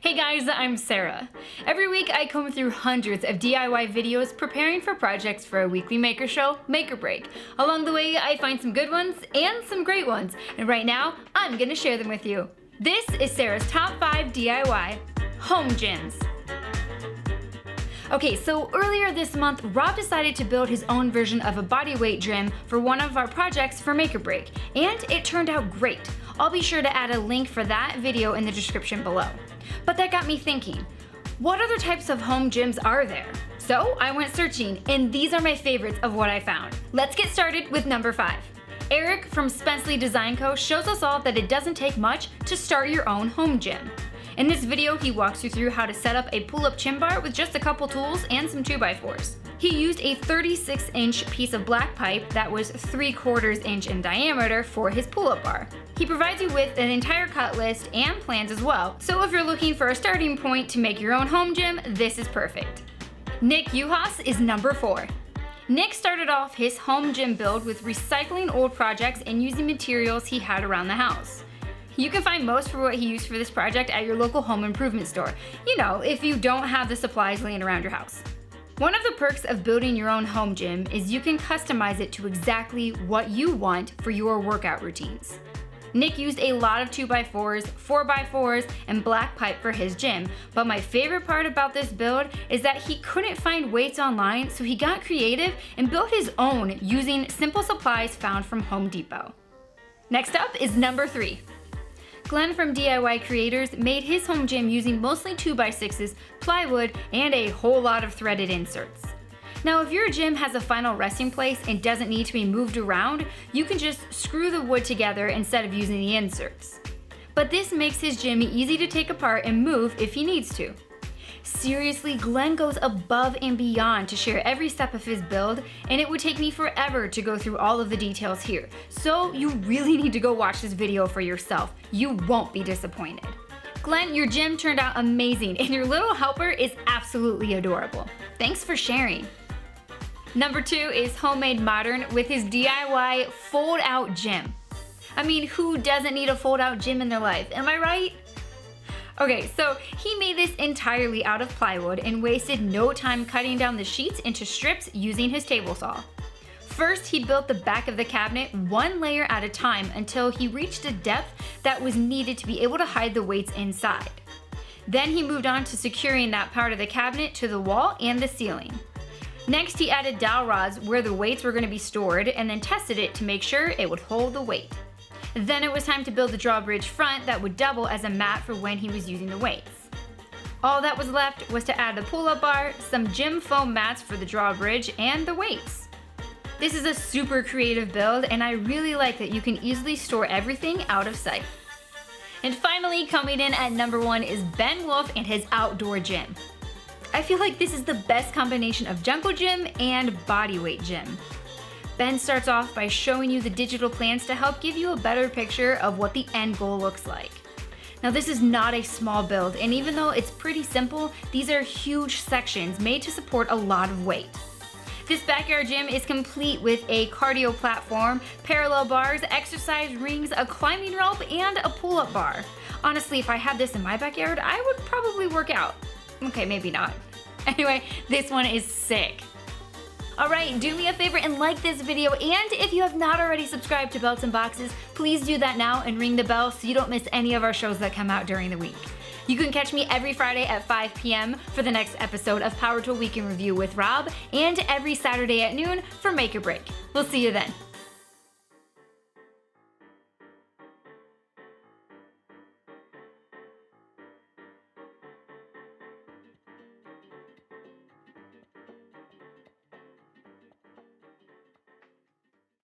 Hey guys, I'm Sarah. Every week I comb through hundreds of DIY videos preparing for projects for a weekly maker show, Make or Break. Along the way I find some good ones and some great ones, and right now I'm gonna share them with you. This is Sarah's top 5 DIY home gyms. Okay, so earlier this month, Rob decided to build his own version of a bodyweight gym for one of our projects for Make or Break, and it turned out great. I'll be sure to add a link for that video in the description below. But that got me thinking, what other types of home gyms are there? So I went searching, and these are my favorites of what I found. Let's get started with number 5. Eric from Spencley Design Co shows us all that it doesn't take much to start your own home gym. In this video, he walks you through how to set up a pull-up chin bar with just a couple tools and some 2x4s. He used a 36-inch piece of black pipe that was 3/4 inch in diameter for his pull-up bar. He provides you with an entire cut list and plans as well, so if you're looking for a starting point to make your own home gym, this is perfect. Nick UHAS is number 4. Nick started off his home gym build with recycling old projects and using materials he had around the house. You can find most for what he used for this project at your local home improvement store. You know, if you don't have the supplies laying around your house. One of the perks of building your own home gym is you can customize it to exactly what you want for your workout routines. Nick used a lot of 2x4s, 4x4s, and black pipe for his gym, but my favorite part about this build is that he couldn't find weights online, so he got creative and built his own using simple supplies found from Home Depot. Next up is number 3. Glenn from DIY Creators made his home gym using mostly 2x6s, plywood, and a whole lot of threaded inserts. Now, if your gym has a final resting place and doesn't need to be moved around, you can just screw the wood together instead of using the inserts. But this makes his gym easy to take apart and move if he needs to. Seriously, Glenn goes above and beyond to share every step of his build, and it would take me forever to go through all of the details here. So you really need to go watch this video for yourself. You won't be disappointed. Glenn, your gym turned out amazing, and your little helper is absolutely adorable. Thanks for sharing. Number 2 is HOMEMADEMODERN with his DIY fold-out gym. I mean, who doesn't need a fold-out gym in their life, am I right? Okay, so he made this entirely out of plywood and wasted no time cutting down the sheets into strips using his table saw. First, he built the back of the cabinet one layer at a time until he reached a depth that was needed to be able to hide the weights inside. Then he moved on to securing that part of the cabinet to the wall and the ceiling. Next, he added dowel rods where the weights were going to be stored and then tested it to make sure it would hold the weight. Then it was time to build the drawbridge front that would double as a mat for when he was using the weights. All that was left was to add the pull-up bar, some gym foam mats for the drawbridge, and the weights. This is a super creative build, and I really like that you can easily store everything out of sight. And finally, coming in at number 1 is Ben Wolf and his outdoor gym. I feel like this is the best combination of jungle gym and bodyweight gym. Ben starts off by showing you the digital plans to help give you a better picture of what the end goal looks like. Now, this is not a small build, and even though it's pretty simple, these are huge sections made to support a lot of weight. This backyard gym is complete with a cardio platform, parallel bars, exercise rings, a climbing rope, and a pull-up bar. Honestly, if I had this in my backyard, I would probably work out. Okay, maybe not. Anyway, this one is sick. Alright, do me a favor and like this video, and if you have not already subscribed to Belts and Boxes, please do that now and ring the bell so you don't miss any of our shows that come out during the week. You can catch me every Friday at 5 p.m. for the next episode of Power Tool Week in Review with Rob, and every Saturday at noon for Make or Break. We'll see you then.